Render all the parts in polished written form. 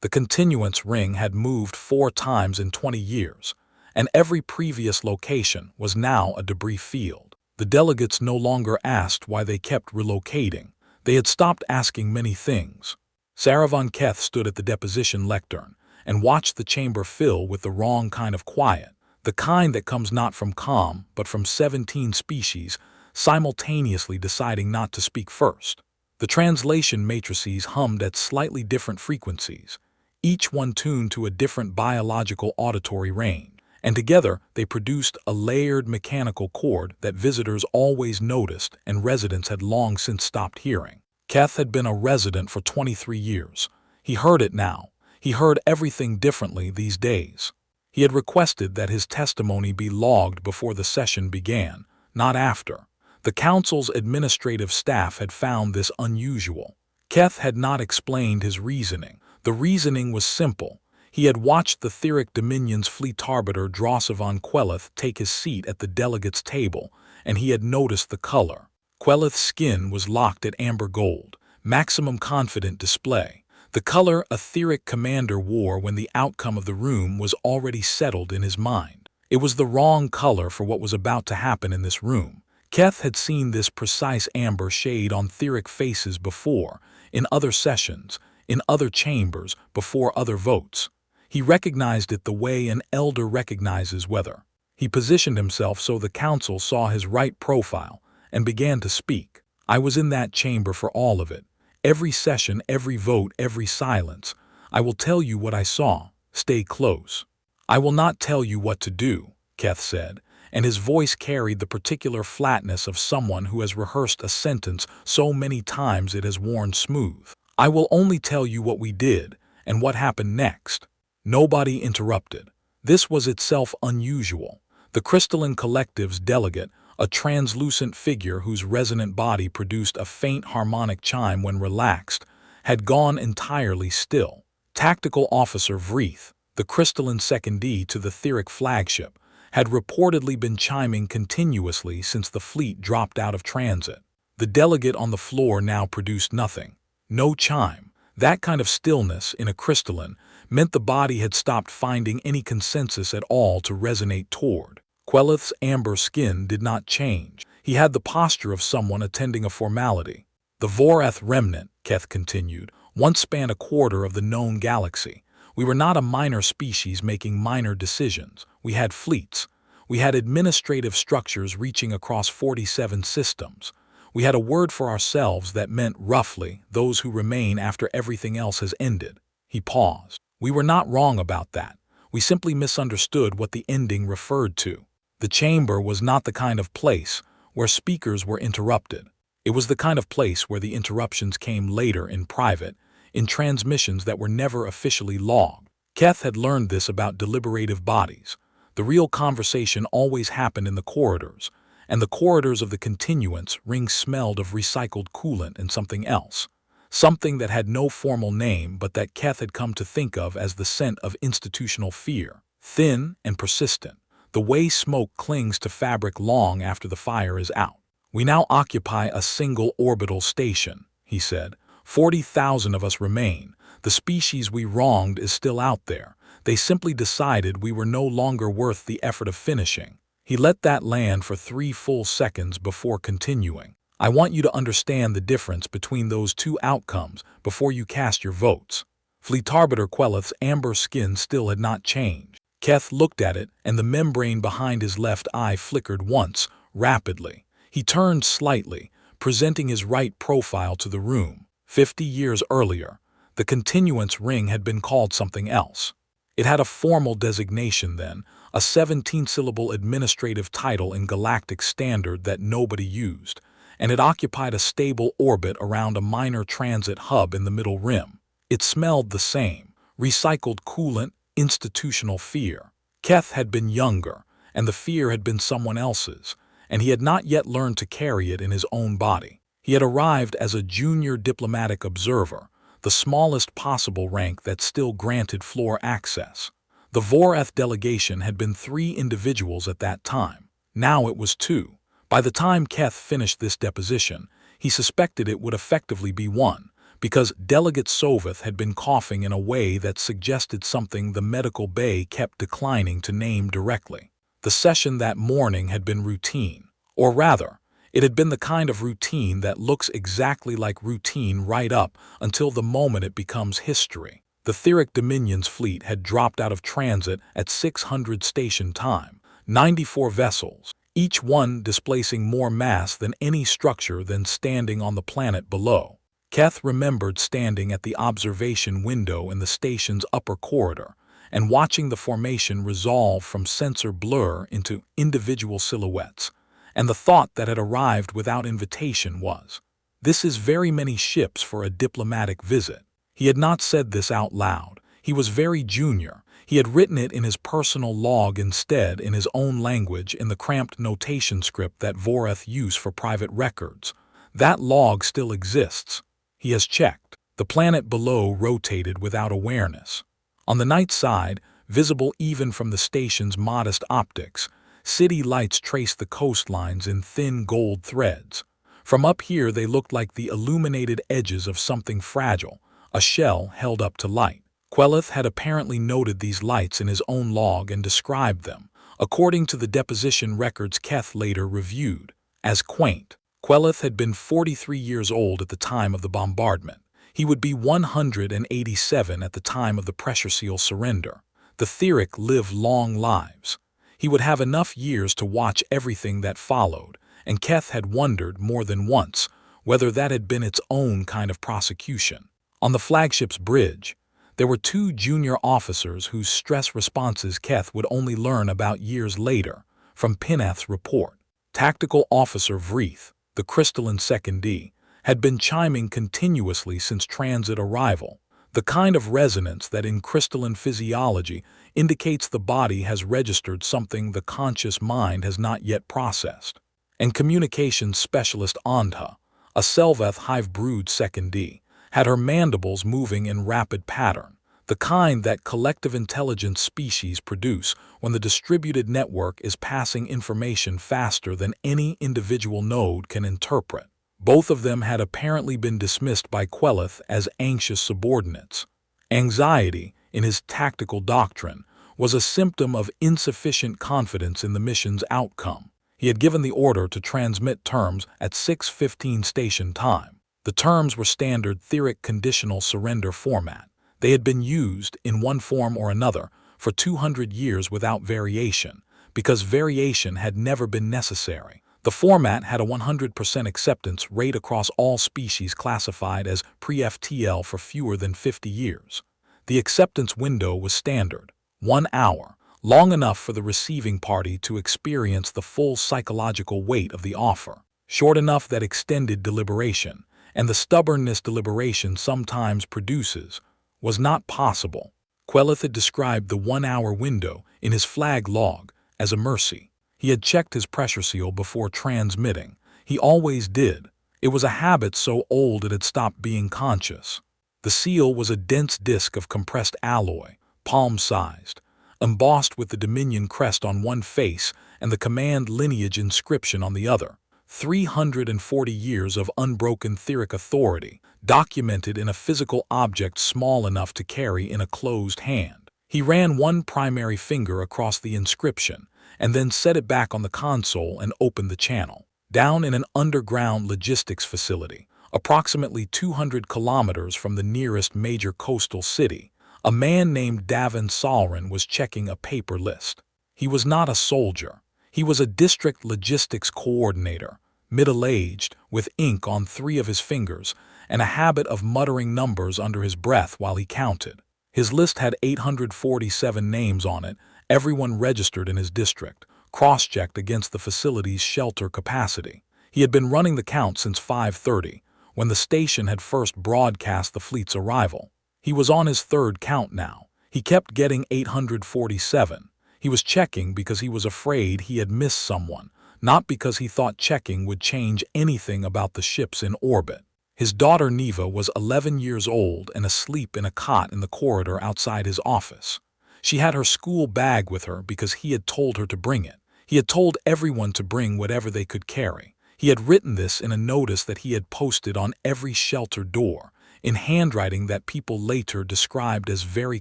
The continuance ring had moved 4 times in 20 years, and every previous location was now a debris field. The delegates no longer asked why they kept relocating. They had stopped asking many things. Sarah von Keth stood at the deposition lectern and watched the chamber fill with the wrong kind of quiet, the kind that comes not from calm but from 17 species simultaneously deciding not to speak first. The translation matrices hummed at slightly different frequencies, each one tuned to a different biological auditory range, and together they produced a layered mechanical chord that visitors always noticed and residents had long since stopped hearing. Keth had been a resident for 23 years. He heard it now. He heard everything differently these days. He had requested that his testimony be logged before the session began, not after. The council's administrative staff had found this unusual. Keth had not explained his reasoning. The reasoning was simple. He had watched the Etheric Dominion's fleet arbiter Drossa von Queleth take his seat at the delegates' table, and he had noticed the color. Queleth's skin was locked at amber gold, maximum confident display, the color a Etheric commander wore when the outcome of the room was already settled in his mind. It was the wrong color for what was about to happen in this room. Keth had seen this precise amber shade on Etheric faces before, in other sessions, in other chambers, before other votes. He recognized it the way an elder recognizes weather. He positioned himself so the council saw his right profile and began to speak. I was in that chamber for all of it. Every session, every vote, every silence. I will tell you what I saw. Stay close. I will not tell you what to do, Keth said, and his voice carried the particular flatness of someone who has rehearsed a sentence so many times it has worn smooth. I will only tell you what we did and what happened next. Nobody interrupted. This was itself unusual. The crystalline collective's delegate, a translucent figure whose resonant body produced a faint harmonic chime when relaxed, had gone entirely still. Tactical Officer Vreeth, the crystalline secondee to the Etheric flagship, had reportedly been chiming continuously since the fleet dropped out of transit. The delegate on the floor now produced nothing. No chime. That kind of stillness in a crystalline meant the body had stopped finding any consensus at all to resonate toward. Queleth's amber skin did not change. He had the posture of someone attending a formality. The Vorath remnant, Keth continued, once spanned a quarter of the known galaxy. We were not a minor species making minor decisions. We had fleets. We had administrative structures reaching across 47 systems. We had a word for ourselves that meant, roughly, those who remain after everything else has ended. He paused. We were not wrong about that. We simply misunderstood what the ending referred to. The chamber was not the kind of place where speakers were interrupted. It was the kind of place where the interruptions came later in private, in transmissions that were never officially logged. Keth had learned this about deliberative bodies. The real conversation always happened in the corridors, and the corridors of the continuance ring smelled of recycled coolant and something else. Something that had no formal name but that Keth had come to think of as the scent of institutional fear. Thin and persistent, the way smoke clings to fabric long after the fire is out. We now occupy a single orbital station, he said. 40,000 of us remain. The species we wronged is still out there. They simply decided we were no longer worth the effort of finishing. He let that land for 3 full seconds before continuing. I want you to understand the difference between those two outcomes before you cast your votes. Fleetarbiter Queleth's amber skin still had not changed. Keth looked at it, and the membrane behind his left eye flickered once, rapidly. He turned slightly, presenting his right profile to the room. 50 years earlier, the continuance ring had been called something else. It had a formal designation then, a 17-syllable administrative title in galactic standard that nobody used, and it occupied a stable orbit around a minor transit hub in the middle rim. It smelled the same, recycled coolant, institutional fear. Keth had been younger, and the fear had been someone else's, and he had not yet learned to carry it in his own body. He had arrived as a junior diplomatic observer, the smallest possible rank that still granted floor access. The Vorath delegation had been 3 individuals at that time. Now it was 2. By the time Keth finished this deposition, he suspected it would effectively be 1, because Delegate Soveth had been coughing in a way that suggested something the medical bay kept declining to name directly. The session that morning had been routine, or rather, it had been the kind of routine that looks exactly like routine right up until the moment it becomes history. The Theric Dominion's fleet had dropped out of transit at 600 station time, 94 vessels, each one displacing more mass than any structure than standing on the planet below. Keth remembered standing at the observation window in the station's upper corridor and watching the formation resolve from sensor blur into individual silhouettes, and the thought that had arrived without invitation was, "This is very many ships for a diplomatic visit." He had not said this out loud. He was very junior. He had written it in his personal log instead, in his own language, in the cramped notation script that Voreth used for private records. That log still exists. He has checked. The planet below rotated without awareness. On the night side, visible even from the station's modest optics, city lights traced the coastlines in thin gold threads. From up here they looked like the illuminated edges of something fragile, a shell held up to light. Quelith had apparently noted these lights in his own log and described them, according to the deposition records Keth later reviewed, as quaint. Quelith had been 43 years old at the time of the bombardment. He would be 187 at the time of the pressure seal surrender. The Theric live long lives. He would have enough years to watch everything that followed, and Keth had wondered more than once whether that had been its own kind of prosecution. On the flagship's bridge, there were two junior officers whose stress responses Keth would only learn about years later from Pineth's report. Tactical Officer Vreeth, the crystalline secondee, had been chiming continuously since transit arrival, the kind of resonance that in crystalline physiology indicates the body has registered something the conscious mind has not yet processed. And communications specialist Andha, a Selveth hive-brood secondee, had her mandibles moving in rapid pattern, the kind that collective intelligence species produce when the distributed network is passing information faster than any individual node can interpret. Both of them had apparently been dismissed by Quelith as anxious subordinates. Anxiety, in his tactical doctrine, was a symptom of insufficient confidence in the mission's outcome. He had given the order to transmit terms at 6:15 station time. The terms were standard Theric conditional surrender format. They had been used, in one form or another, for 200 years without variation, because variation had never been necessary. The format had a 100% acceptance rate across all species classified as pre-FTL for fewer than 50 years. The acceptance window was standard, 1 hour, long enough for the receiving party to experience the full psychological weight of the offer, short enough that extended deliberation, and the stubbornness deliberation sometimes produces, was not possible. Quelith had described the 1-hour window in his flag log as a mercy. He had checked his pressure seal before transmitting. He always did. It was a habit so old it had stopped being conscious. The seal was a dense disk of compressed alloy, palm-sized, embossed with the Dominion crest on one face and the command lineage inscription on the other. 340 years of unbroken Theric authority, documented in a physical object small enough to carry in a closed hand. He ran one primary finger across the inscription, and then set it back on the console and opened the channel. Down in an underground logistics facility, approximately 200 kilometers from the nearest major coastal city, a man named Davin Salrin was checking a paper list. He was not a soldier. He was a district logistics coordinator, middle-aged, with ink on 3 of his fingers, and a habit of muttering numbers under his breath while he counted. His list had 847 names on it, everyone registered in his district, cross-checked against the facility's shelter capacity. He had been running the count since 5:30, when the station had first broadcast the fleet's arrival. He was on his 3rd count now. He kept getting 847. He was checking because he was afraid he had missed someone, not because he thought checking would change anything about the ships in orbit. His daughter Neva was 11 years old and asleep in a cot in the corridor outside his office. She had her school bag with her because he had told her to bring it. He had told everyone to bring whatever they could carry. He had written this in a notice that he had posted on every shelter door, in handwriting that people later described as very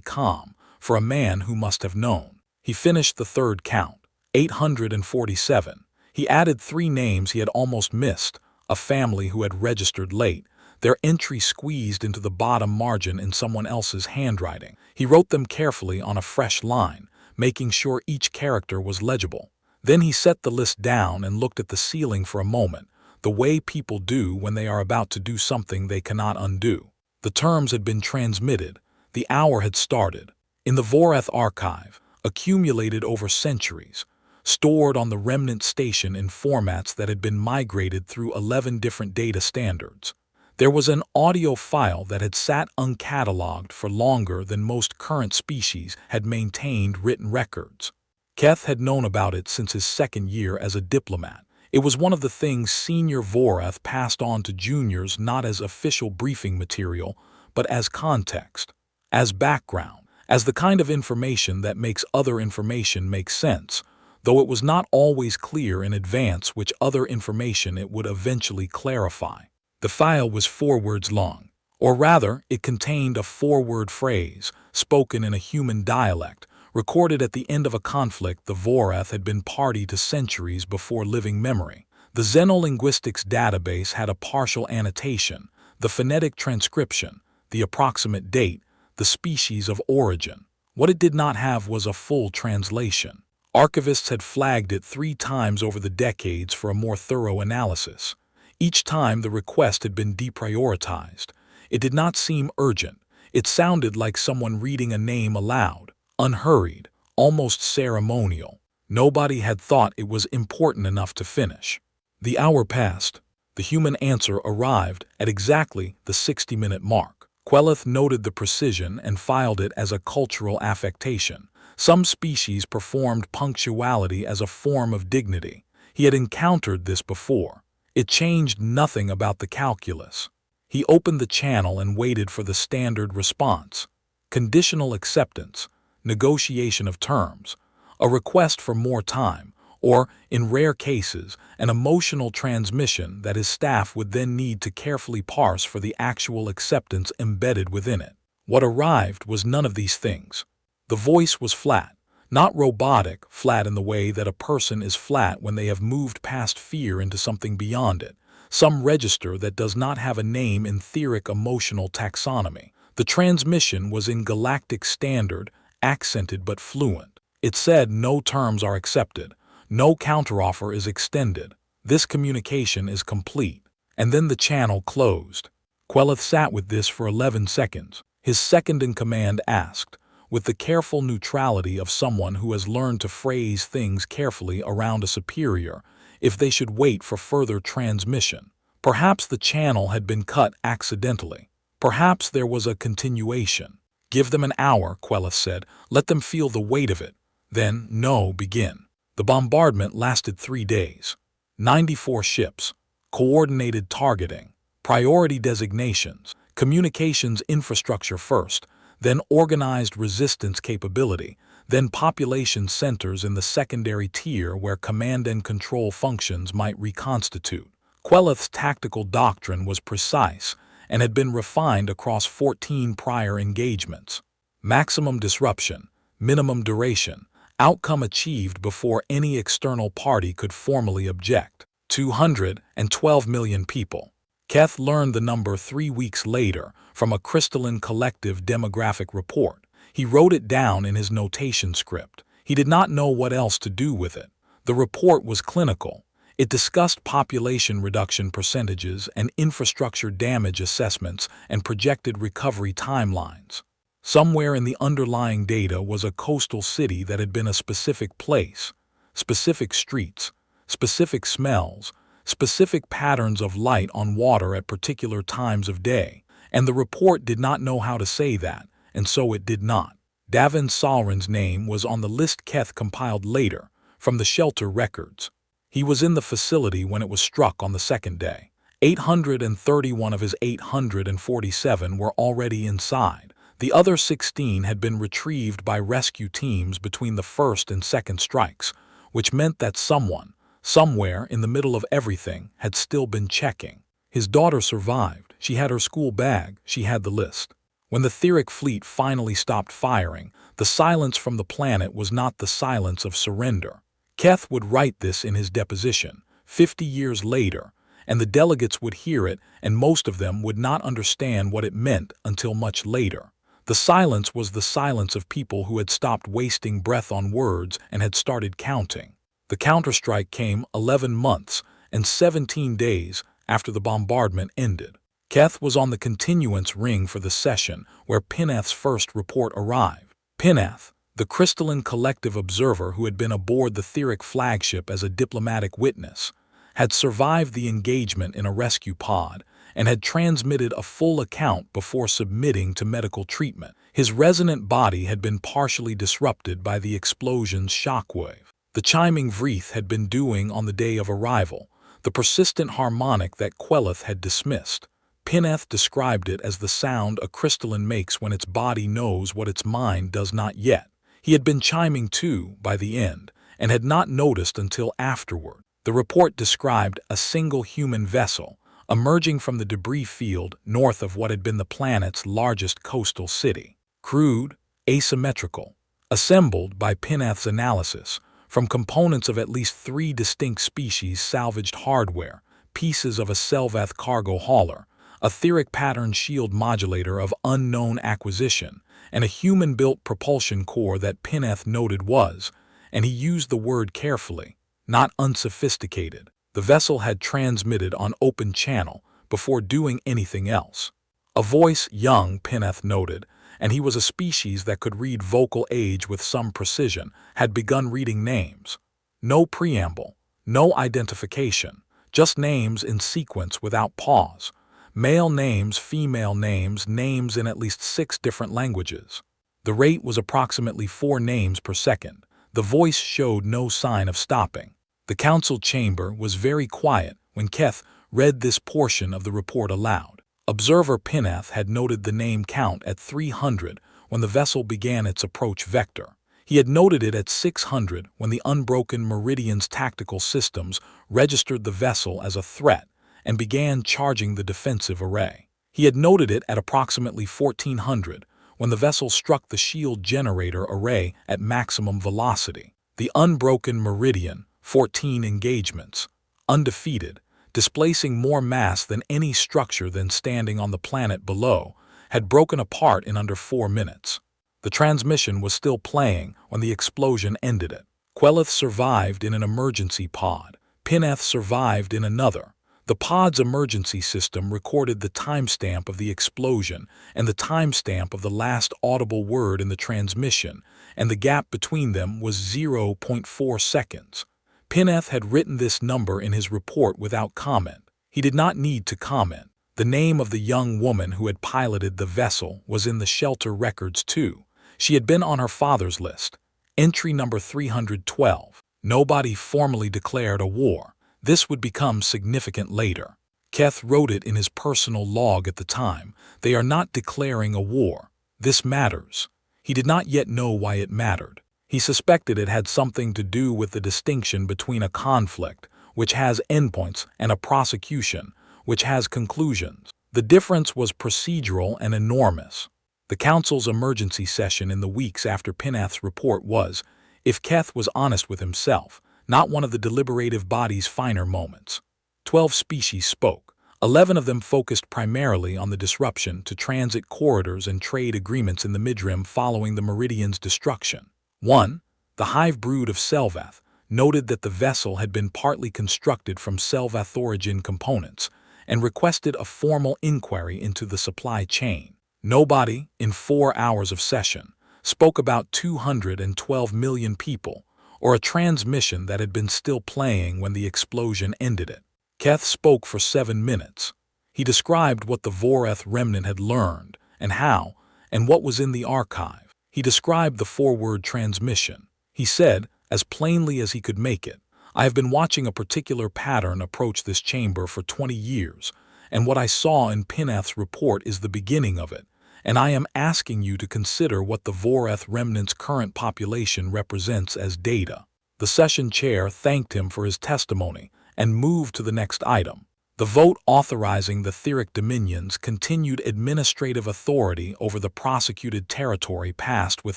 calm for a man who must have known. He finished the third count, 847. He added 3 names he had almost missed, a family who had registered late, their entry squeezed into the bottom margin in someone else's handwriting. He wrote them carefully on a fresh line, making sure each character was legible. Then he set the list down and looked at the ceiling for a moment, the way people do when they are about to do something they cannot undo. The terms had been transmitted. The hour had started. In the Voreth archive, accumulated over centuries, stored on the remnant station in formats that had been migrated through 11 different data standards. There was an audio file that had sat uncatalogued for longer than most current species had maintained written records. Keth had known about it since his second year as a diplomat. It was one of the things senior Voreth passed on to juniors not as official briefing material, but as context, as background, as the kind of information that makes other information make sense, though it was not always clear in advance which other information it would eventually clarify. The file was 4 words long, or rather, it contained a 4-word phrase, spoken in a human dialect, recorded at the end of a conflict the Voreth had been party to centuries before living memory. The xenolinguistics database had a partial annotation, the phonetic transcription, the approximate date, the species of origin. What it did not have was a full translation. Archivists had flagged it 3 times over the decades for a more thorough analysis. Each time the request had been deprioritized. It did not seem urgent. It sounded like someone reading a name aloud, unhurried, almost ceremonial. Nobody had thought it was important enough to finish. The hour passed. The human answer arrived at exactly the 60-minute mark. Queleth noted the precision and filed it as a cultural affectation. Some species performed punctuality as a form of dignity. He had encountered this before. It changed nothing about the calculus. He opened the channel and waited for the standard response. Conditional acceptance, negotiation of terms, a request for more time, or, in rare cases, an emotional transmission that his staff would then need to carefully parse for the actual acceptance embedded within it. What arrived was none of these things. The voice was flat. Not robotic, flat in the way that a person is flat when they have moved past fear into something beyond it, some register that does not have a name in etheric emotional taxonomy. The transmission was in galactic standard, accented but fluent. It said no terms are accepted, no counteroffer is extended, this communication is complete. And then the channel closed. Queleth sat with this for 11 seconds. His second-in-command asked, with the careful neutrality of someone who has learned to phrase things carefully around a superior, if they should wait for further transmission. Perhaps the channel had been cut accidentally. Perhaps there was a continuation. Give them an hour, Queleth said. Let them feel the weight of it. Then, no, begin. The bombardment lasted 3 days. 94 ships, coordinated targeting, priority designations, communications infrastructure first, then organized resistance capability, then population centers in the secondary tier where command and control functions might reconstitute. Queleth's tactical doctrine was precise and had been refined across 14 prior engagements. Maximum disruption, minimum duration, outcome achieved before any external party could formally object. 212 million people. Keth learned the number 3 weeks later from a crystalline collective demographic report. He wrote it down in his notation script. He did not know what else to do with it. The report was clinical. It discussed population reduction percentages and infrastructure damage assessments and projected recovery timelines. Somewhere in the underlying data was a coastal city that had been a specific place, specific streets, specific smells, specific patterns of light on water at particular times of day, and the report did not know how to say that, and so it did not. Davin Salrin's name was on the list Keth compiled later, from the shelter records. He was in the facility when it was struck on the second day. 831 of his 847 were already inside. The other 16 had been retrieved by rescue teams between the first and second strikes, which meant that someone, somewhere in the middle of everything, had still been checking. His daughter survived. She had her school bag, she had the list. When the etheric fleet finally stopped firing, the silence from the planet was not the silence of surrender. Keth would write this in his deposition, 50 years later, and the delegates would hear it, and most of them would not understand what it meant until much later. The silence was the silence of people who had stopped wasting breath on words and had started counting. The counterstrike came 11 months and 17 days after the bombardment ended. Keth was on the continuance ring for the session where Pineth's first report arrived. Pineth, the crystalline collective observer who had been aboard the etheric flagship as a diplomatic witness, had survived the engagement in a rescue pod and had transmitted a full account before submitting to medical treatment. His resonant body had been partially disrupted by the explosion's shockwave. The chiming Vreeth had been doing on the day of arrival, the persistent harmonic that Queleth had dismissed. Pineth described it as the sound a crystalline makes when its body knows what its mind does not yet. He had been chiming too by the end, and had not noticed until afterward. The report described a single human vessel emerging from the debris field north of what had been the planet's largest coastal city. Crude, asymmetrical, assembled by Pineth's analysis from components of at least 3 distinct species salvaged hardware, pieces of a Selvath cargo hauler, a etheric pattern shield modulator of unknown acquisition, and a human-built propulsion core that Pineth noted was, and he used the word carefully, not unsophisticated. The vessel had transmitted on open channel before doing anything else. A voice, young, Pineth noted, and he was a species that could read vocal age with some precision, had begun reading names. No preamble, no identification, just names in sequence without pause. Male names, female names, names in at least 6 different languages. The rate was approximately 4 names per second. The voice showed no sign of stopping. The council chamber was very quiet when Keth read this portion of the report aloud. Observer Pineth had noted the name count at 300 when the vessel began its approach vector. He had noted it at 600 when the Unbroken Meridian's tactical systems registered the vessel as a threat and began charging the defensive array. He had noted it at approximately 1400 when the vessel struck the shield generator array at maximum velocity. The Unbroken Meridian, 14 engagements, undefeated, displacing more mass than any structure then standing on the planet below, had broken apart in under 4 minutes. The transmission was still playing when the explosion ended it. Queleth survived in an emergency pod. Pineth survived in another. The pod's emergency system recorded the timestamp of the explosion and the timestamp of the last audible word in the transmission, and the gap between them was 0.4 seconds. Pineth had written this number in his report without comment. He did not need to comment. The name of the young woman who had piloted the vessel was in the shelter records too. She had been on her father's list. Entry number 312. Nobody formally declared a war. This would become significant later. Keth wrote it in his personal log at the time. They are not declaring a war. This matters. He did not yet know why it mattered. He suspected it had something to do with the distinction between a conflict, which has endpoints, and a prosecution, which has conclusions. The difference was procedural and enormous. The council's emergency session in the weeks after Pineth's report was, if Keth was honest with himself, not one of the deliberative body's finer moments. 12 species spoke. 11 of them focused primarily on the disruption to transit corridors and trade agreements in the midrim following the Meridian's destruction. 1. The hive brood of Selvath noted that the vessel had been partly constructed from Selvath origin components and requested a formal inquiry into the supply chain. Nobody, in 4 hours of session, spoke about 212 million people or a transmission that had been still playing when the explosion ended it. Keth spoke for 7 minutes. He described what the Voreth remnant had learned and how, and what was in the archive. He described the forward transmission. He said, as plainly as he could make it, I have been watching a particular pattern approach this chamber for 20 years, and what I saw in Pineth's report is the beginning of it, and I am asking you to consider what the Voreth remnant's current population represents as data. The session chair thanked him for his testimony and moved to the next item. The vote authorizing the Theric dominions continued administrative authority over the prosecuted territory passed with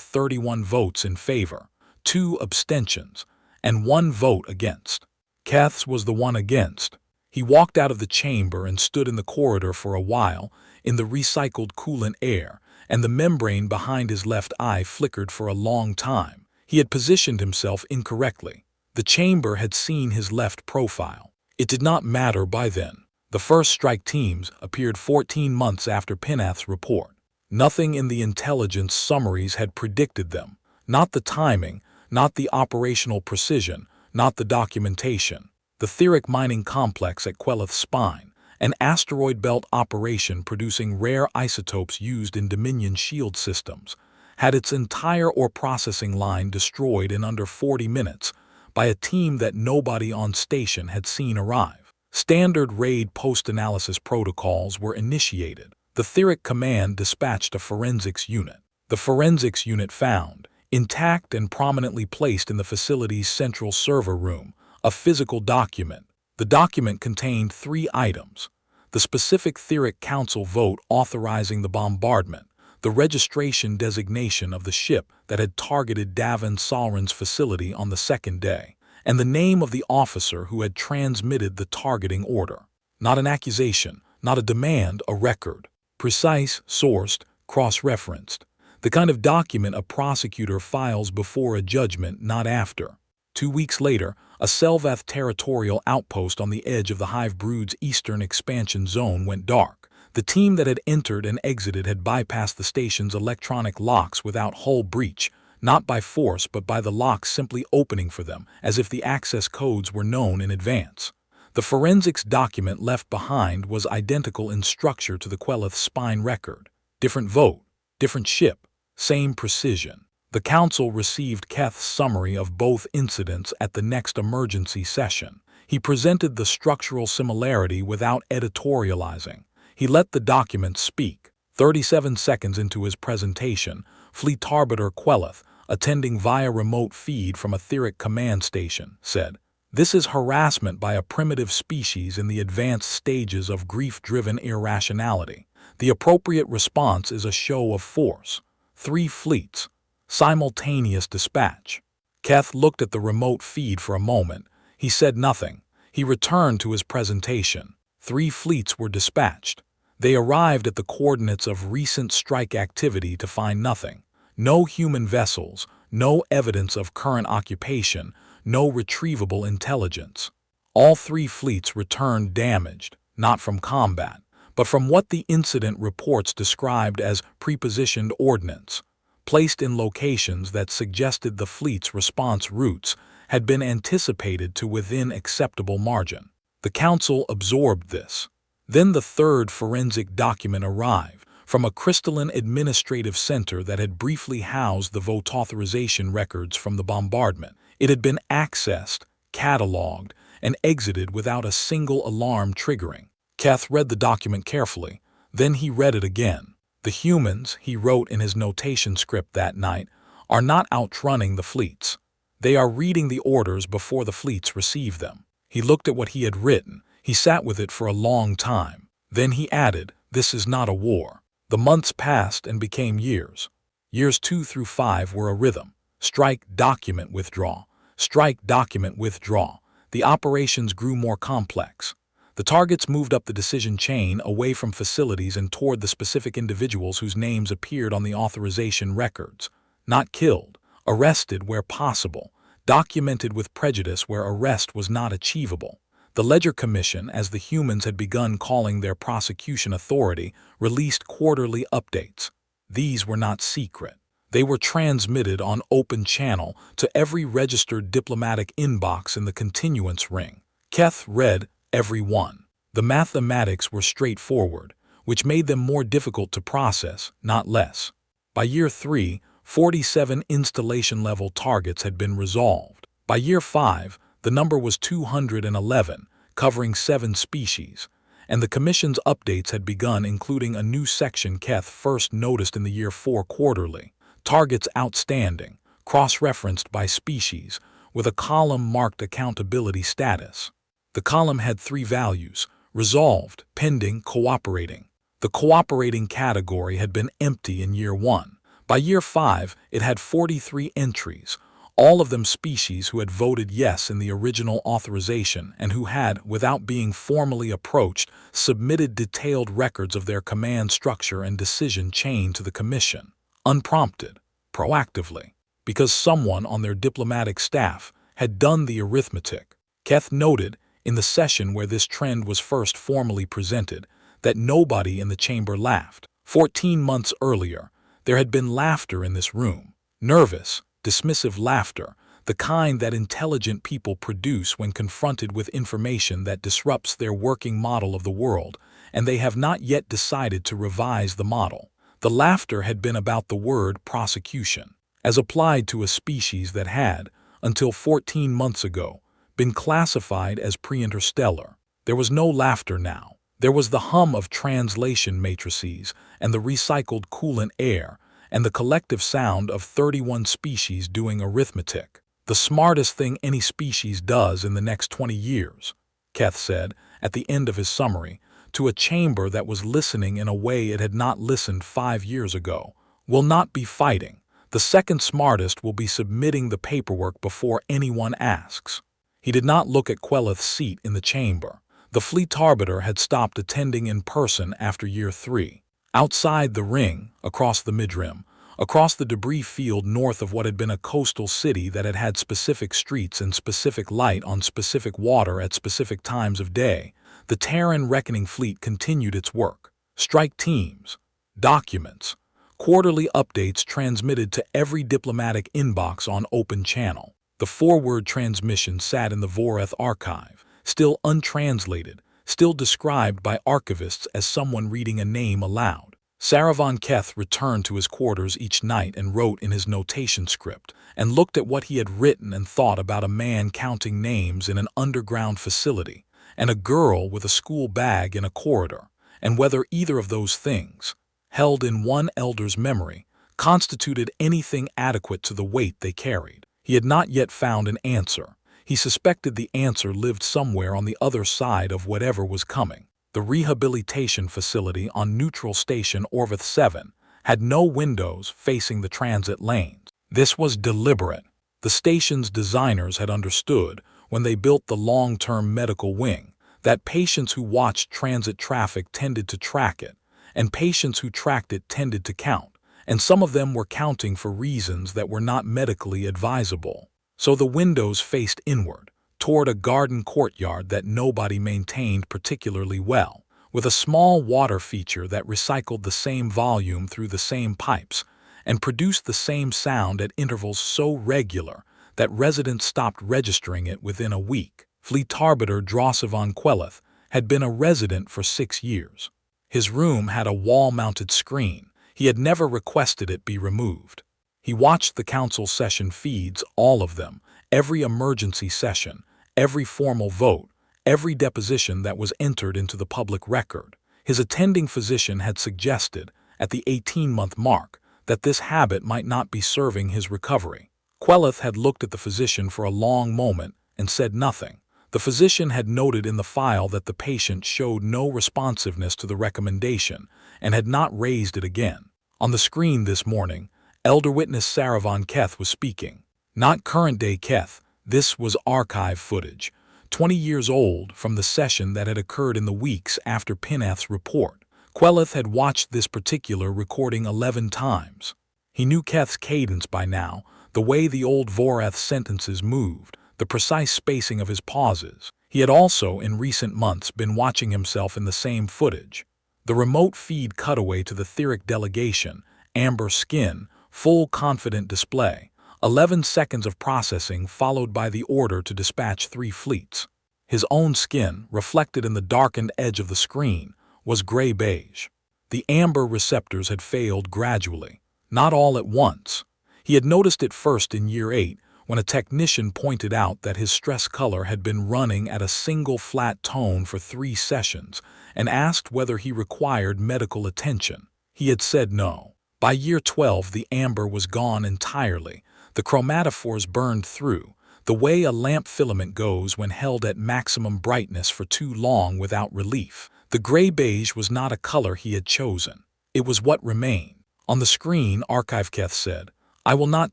31 votes in favor, 2 abstentions, and 1 vote against. Keth's was the one against. He walked out of the chamber and stood in the corridor for a while, in the recycled coolant air, and the membrane behind his left eye flickered for a long time. He had positioned himself incorrectly. The chamber had seen his left profile. It did not matter by then. The first strike teams appeared 14 months after Pinath's report. Nothing in the intelligence summaries had predicted them. Not the timing, not the operational precision, not the documentation. The Theric mining complex at Quelith's spine, an asteroid belt operation producing rare isotopes used in Dominion shield systems, had its entire ore processing line destroyed in under 40 minutes by a team that nobody on station had seen arrive. Standard raid post-analysis protocols were initiated. The Theric command dispatched a forensics unit. The forensics unit found, intact and prominently placed in the facility's central server room, a physical document. The document contained 3 items: the specific Theric Council vote authorizing the bombardment, the registration designation of the ship that had targeted Davin Salran's facility on the second day, and the name of the officer who had transmitted the targeting order. Not an accusation, not a demand, a record. Precise, sourced, cross-referenced. The kind of document a prosecutor files before a judgment, not after. 2 weeks later, a Selvath territorial outpost on the edge of the Hive Brood's eastern expansion zone went dark. The team that had entered and exited had bypassed the station's electronic locks without hull breach, not by force but by the locks simply opening for them, as if the access codes were known in advance. The forensics document left behind was identical in structure to the Quelith spine record. Different vote, different ship, same precision. The Council received Keth's summary of both incidents at the next emergency session. He presented the structural similarity without editorializing. He let the document speak. 37 seconds into his presentation, Fleet Arbiter Quelith, attending via remote feed from a Theric command station, said, "This is harassment by a primitive species in the advanced stages of grief-driven irrationality. The appropriate response is a show of force. 3 fleets. Simultaneous dispatch." Keth looked at the remote feed for a moment. He said nothing. He returned to his presentation. 3 fleets were dispatched. They arrived at the coordinates of recent strike activity to find nothing. No human vessels, no evidence of current occupation, no retrievable intelligence. All 3 fleets returned damaged, not from combat, but from what the incident reports described as prepositioned ordnance, placed in locations that suggested the fleet's response routes had been anticipated to within acceptable margin. The Council absorbed this. Then the third forensic document arrived from a crystalline administrative center that had briefly housed the vote authorization records from the bombardment. It had been accessed, cataloged, and exited without a single alarm triggering. Keth read the document carefully. Then he read it again. "The humans," he wrote in his notation script that night, "are not outrunning the fleets. They are reading the orders before the fleets receive them." He looked at what he had written. He sat with it for a long time. Then he added, "This is not a war." The months passed and became years. Years 2 through 5 were a rhythm. Strike, document, withdraw. Strike, document, withdraw. The operations grew more complex. The targets moved up the decision chain away from facilities and toward the specific individuals whose names appeared on the authorization records. Not killed, arrested where possible, documented with prejudice where arrest was not achievable. The Ledger Commission, as the humans had begun calling their prosecution authority, released quarterly updates. These were not secret. They were transmitted on open channel to every registered diplomatic inbox in the continuance ring. Keth read every one. The mathematics were straightforward, which made them more difficult to process, not less. By year 3, 47 installation-level targets had been resolved. By year 5, the number was 211, covering 7 species, and the Commission's updates had begun, including a new section Keth first noticed in the year 4 quarterly. Targets outstanding, cross-referenced by species, with a column marked accountability status. The column had 3 values: resolved, pending, cooperating. The cooperating category had been empty in year 1. By year 5, it had 43 entries, all of them species who had voted yes in the original authorization and who had, without being formally approached, submitted detailed records of their command structure and decision chain to the Commission, unprompted, proactively, because someone on their diplomatic staff had done the arithmetic. Keth noted, in the session where this trend was first formally presented, that nobody in the chamber laughed. 14 months earlier, there had been laughter in this room. Nervous, dismissive laughter, the kind that intelligent people produce when confronted with information that disrupts their working model of the world, and they have not yet decided to revise the model. The laughter had been about the word prosecution, as applied to a species that had, until 14 months ago, been classified as pre-interstellar. There was no laughter now. There was the hum of translation matrices and the recycled coolant air and the collective sound of 31 species doing arithmetic. The smartest thing any species does in the next 20 years, Keth said at the end of his summary, to a chamber that was listening in a way it had not listened 5 years ago, will not be fighting. The second smartest will be submitting the paperwork before anyone asks. He did not look at Queleth's seat in the chamber. The fleet arbiter had stopped attending in person after year 3. Outside the ring, across the midrim, across the debris field north of what had been a coastal city that had had specific streets and specific light on specific water at specific times of day, the Terran Reckoning Fleet continued its work. Strike teams, documents, quarterly updates transmitted to every diplomatic inbox on open channel. The forward transmission sat in the Voreth archive, still untranslated, still described by archivists as someone reading a name aloud. Saravan Keth returned to his quarters each night and wrote in his notation script, and looked at what he had written and thought about a man counting names in an underground facility, and a girl with a school bag in a corridor, and whether either of those things, held in one elder's memory, constituted anything adequate to the weight they carried. He had not yet found an answer. He suspected the answer lived somewhere on the other side of whatever was coming. The rehabilitation facility on Neutral Station Orvith 7 had no windows facing the transit lanes. This was deliberate. The station's designers had understood, when they built the long-term medical wing, that patients who watched transit traffic tended to track it, and patients who tracked it tended to count, and some of them were counting for reasons that were not medically advisable. So the windows faced inward, toward a garden courtyard that nobody maintained particularly well, with a small water feature that recycled the same volume through the same pipes and produced the same sound at intervals so regular that residents stopped registering it within a week. Fleet Arbiter Drosivan Queleth had been a resident for 6 years. His room had a wall-mounted screen. He had never requested it be removed. He watched the council session feeds, all of them, every emergency session, every formal vote, every deposition that was entered into the public record. His attending physician had suggested, at the 18-month mark, that this habit might not be serving his recovery. Queleth had looked at the physician for a long moment and said nothing. The physician had noted in the file that the patient showed no responsiveness to the recommendation and had not raised it again. On the screen this morning, Elder Witness Saravan Keth was speaking. Not current-day Keth, this was archive footage, 20 years old from the session that had occurred in the weeks after Pineth's report. Queleth had watched this particular recording 11 times. He knew Keth's cadence by now, the way the old Voreth sentences moved, the precise spacing of his pauses. He had also, in recent months, been watching himself in the same footage. The remote feed cutaway to the Theric delegation, amber skin, full confident display, 11 seconds of processing followed by the order to dispatch 3 fleets. His own skin, reflected in the darkened edge of the screen, was gray-beige. The amber receptors had failed gradually, not all at once. He had noticed it first in year 8, when a technician pointed out that his stress color had been running at a single flat tone for 3 sessions and asked whether he required medical attention. He had said no. By year 12, the amber was gone entirely. The chromatophores burned through. the way a lamp filament goes when held at maximum brightness for too long without relief. The gray-beige was not a color he had chosen. It was what remained. On the screen, Archive Keth said, "I will not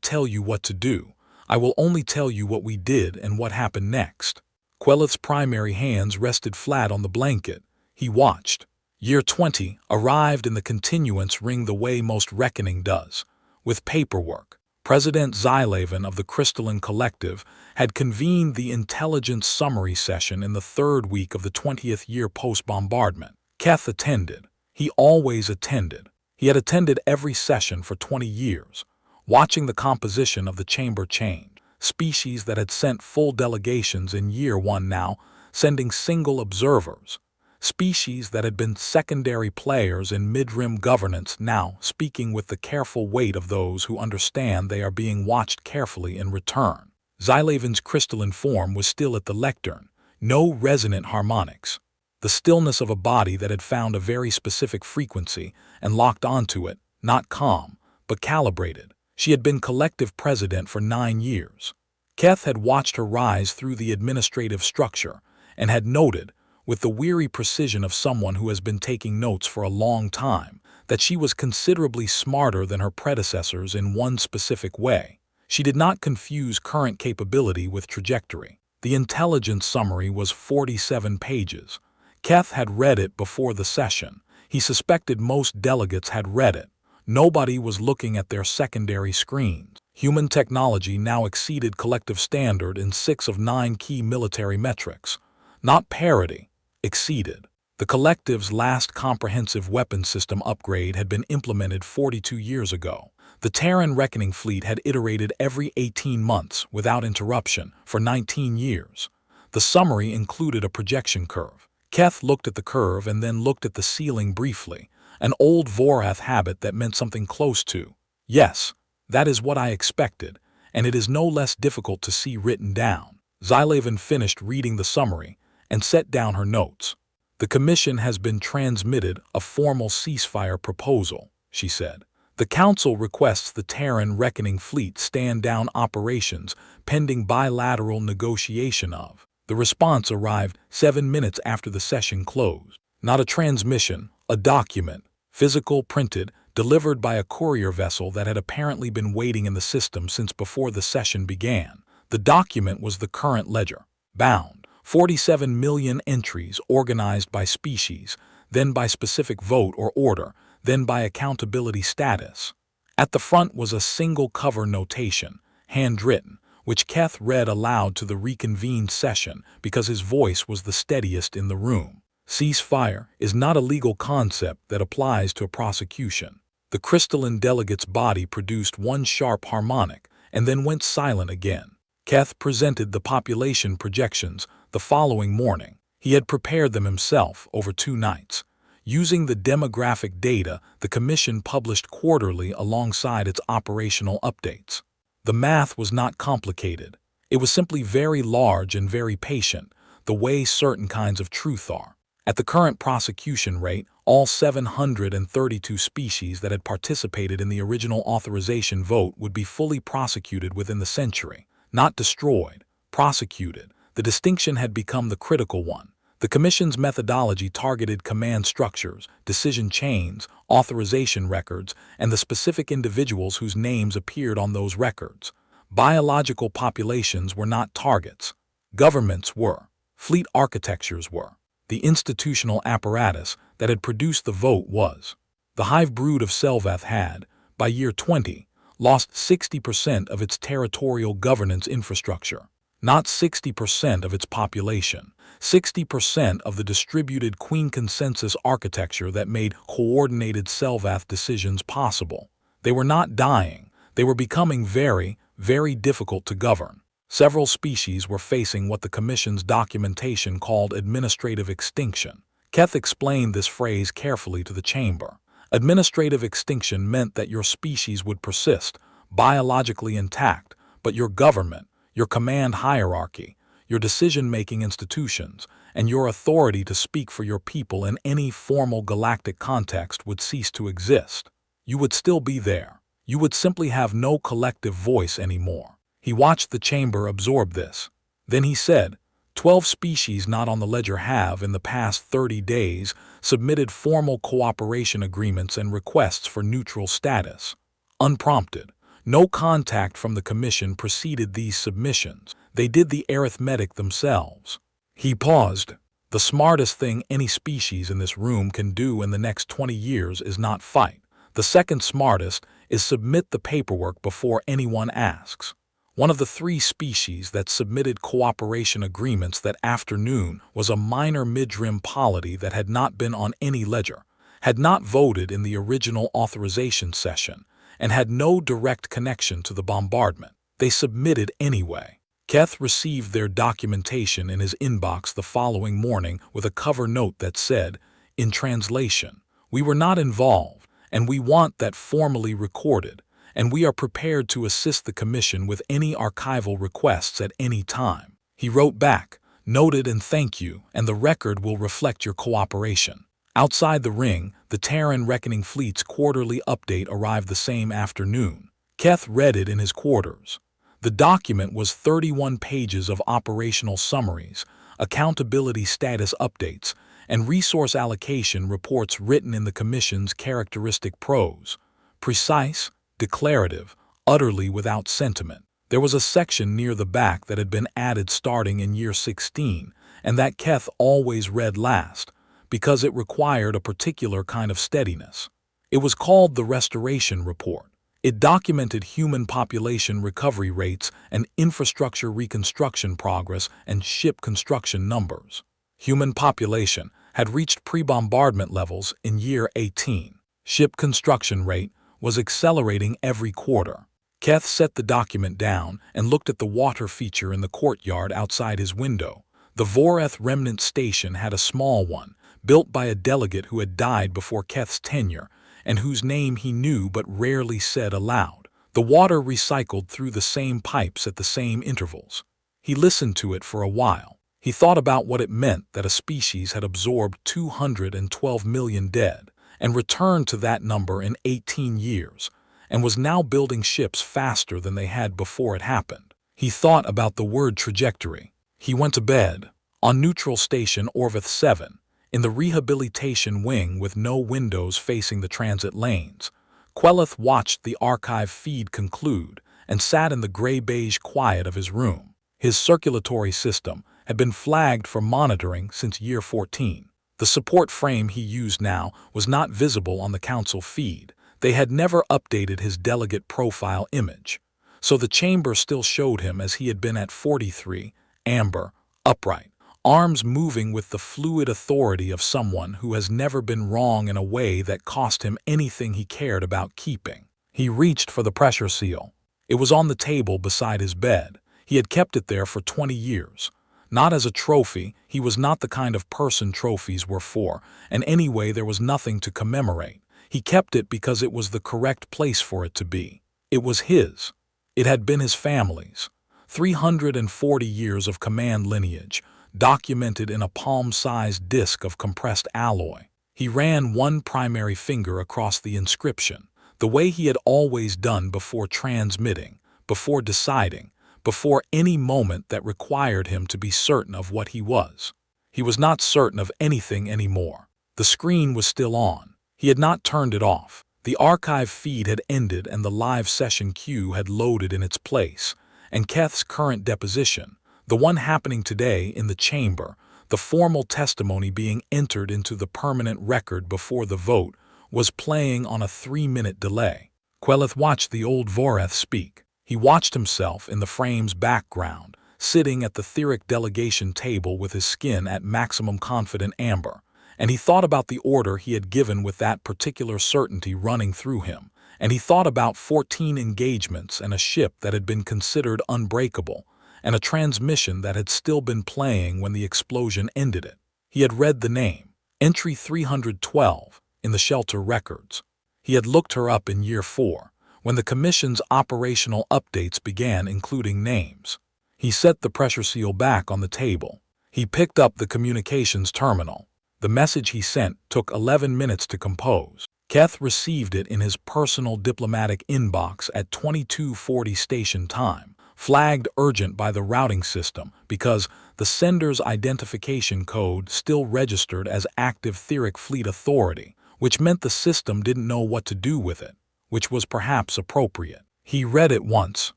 tell you what to do. I will only tell you what we did and what happened next." Queleth's primary hands rested flat on the blanket. He watched. Year 20 arrived in the continuance ring the way most reckoning does, with paperwork. President Xylaven of the Crystalline Collective had convened the intelligence summary session in the third week of the 20th year post-bombardment. Keth attended. He always attended. He had attended every session for 20 years, watching the composition of the chamber change. Species that had sent full delegations in year 1 now sending single observers. Species that had been secondary players in mid-rim governance now speaking with the careful weight of those who understand they are being watched carefully in return. Xylaven's crystalline form was still at the lectern, no resonant harmonics. The stillness of a body that had found a very specific frequency and locked onto it, not calm, but calibrated. She had been collective president for 9 years. Keth had watched her rise through the administrative structure and had noted, with the weary precision of someone who has been taking notes for a long time, that she was considerably smarter than her predecessors in one specific way. She did not confuse current capability with trajectory. The intelligence summary was 47 pages. Keth had read it before the session. He suspected most delegates had read it. Nobody was looking at their secondary screens. Human technology now exceeded collective standard in 6 of 9 key military metrics. Not parity. Exceeded. The collective's last comprehensive weapons system upgrade had been implemented 42 years ago. The Terran Reckoning Fleet had iterated every 18 months without interruption for 19 years. The summary included a projection curve. Keth looked at the curve and then looked at the ceiling briefly, an old Vorath habit that meant something close to, "Yes, that is what I expected, and it is no less difficult to see written down." Xylaven finished reading the summary and set down her notes. "The Commission has been transmitted a formal ceasefire proposal," she said. "The Council requests the Terran Reckoning Fleet stand down operations pending bilateral negotiation of." The response arrived 7 minutes after the session closed. Not a transmission, a document, physical, printed, delivered by a courier vessel that had apparently been waiting in the system since before the session began. The document was the current ledger, bound. 47 million entries organized by species, then by specific vote or order, then by accountability status. At the front was a single cover notation, handwritten, which Keth read aloud to the reconvened session because his voice was the steadiest in the room. "Ceasefire is not a legal concept that applies to a prosecution." The crystalline delegate's body produced one sharp harmonic and then went silent again. Keth presented the population projections the following morning. He had prepared them himself over 2 nights. Using the demographic data the Commission published quarterly alongside its operational updates. The math was not complicated. It was simply very large and very patient, the way certain kinds of truth are. At the current prosecution rate, all 732 species that had participated in the original authorization vote would be fully prosecuted within the century. Not destroyed, prosecuted. The distinction had become the critical one. The Commission's methodology targeted command structures, decision chains, authorization records, and the specific individuals whose names appeared on those records. Biological populations were not targets. Governments were. Fleet architectures were. The institutional apparatus that had produced the vote was. The hive brood of Selvath had, by year 20, lost 60% of its territorial governance infrastructure. Not 60% of its population, 60% of the distributed Queen consensus architecture that made coordinated Selvath decisions possible. They were not dying, they were becoming very, very difficult to govern. Several species were facing what the Commission's documentation called administrative extinction. Keth explained this phrase carefully to the chamber. Administrative extinction meant that your species would persist, biologically intact, but your government, your command hierarchy, your decision-making institutions, and your authority to speak for your people in any formal galactic context would cease to exist. You would still be there. You would simply have no collective voice anymore. He watched the chamber absorb this. Then he said, 12 species not on the ledger have, in the past 30 days, submitted formal cooperation agreements and requests for neutral status. Unprompted. No contact from the Commission preceded these submissions. They did the arithmetic themselves. He paused. The smartest thing any species in this room can do in the next 20 years is not fight. The second smartest is submit the paperwork before anyone asks. One of the 3 species that submitted cooperation agreements that afternoon was a minor midrim polity that had not been on any ledger, had not voted in the original authorization session, and had no direct connection to the bombardment. They submitted anyway. Keth received their documentation in his inbox the following morning with a cover note that said, in translation, "We were not involved, and we want that formally recorded, and we are prepared to assist the Commission with any archival requests at any time." He wrote back, "Noted and thank you, and the record will reflect your cooperation." Outside the ring, the Terran Reckoning Fleet's quarterly update arrived the same afternoon. Keth read it in his quarters. The document was 31 pages of operational summaries, accountability status updates, and resource allocation reports written in the Commission's characteristic prose. Precise, declarative, utterly without sentiment. There was a section near the back that had been added starting in year 16, and that Keth always read last, because it required a particular kind of steadiness. It was called the Restoration Report. It documented human population recovery rates and infrastructure reconstruction progress and ship construction numbers. Human population had reached pre-bombardment levels in year 18. Ship construction rate was accelerating every quarter. Keth set the document down and looked at the water feature in the courtyard outside his window. The Voreth Remnant Station had a small one, built by a delegate who had died before Keth's tenure, and whose name he knew but rarely said aloud. The water recycled through the same pipes at the same intervals. He listened to it for a while. He thought about what it meant that a species had absorbed 212 million dead, and returned to that number in 18 years, and was now building ships faster than they had before it happened. He thought about the word trajectory. He went to bed. On Neutral Station Orvith 7, in the rehabilitation wing with no windows facing the transit lanes, Queleth watched the archive feed conclude and sat in the gray-beige quiet of his room. His circulatory system had been flagged for monitoring since year 14. The support frame he used now was not visible on the council feed. They had never updated his delegate profile image, so the chamber still showed him as he had been at 43, amber, upright, arms moving with the fluid authority of someone who has never been wrong in a way that cost him anything he cared about keeping. He reached for the pressure seal. It was on the table beside his bed. He had kept it there for 20 years. Not as a trophy, he was not the kind of person trophies were for, and anyway there was nothing to commemorate. He kept it because it was the correct place for it to be. It was his. It had been his family's. 340 years of command lineage, documented in a palm-sized disc of compressed alloy. He ran one primary finger across the inscription, the way he had always done before transmitting, before deciding, before any moment that required him to be certain of what he was. He was not certain of anything anymore. The screen was still on. He had not turned it off. The archive feed had ended and the live session queue had loaded in its place, and Keth's current deposition, the one happening today in the chamber, the formal testimony being entered into the permanent record before the vote, was playing on a 3-minute delay. Queleth watched the old Voreth speak. He watched himself in the frame's background, sitting at the Theric delegation table with his skin at maximum confident amber, and he thought about the order he had given with that particular certainty running through him, and he thought about 14 engagements and a ship that had been considered unbreakable, and a transmission that had still been playing when the explosion ended it. He had read the name, entry 312, in the shelter records. He had looked her up in year 4, when the Commission's operational updates began including names. He set the pressure seal back on the table. He picked up the communications terminal. The message he sent took 11 minutes to compose. Keth received it in his personal diplomatic inbox at 22:40 station time, flagged urgent by the routing system because the sender's identification code still registered as active Etheric Fleet Authority, which meant the system didn't know what to do with it, which was perhaps appropriate. He read it once.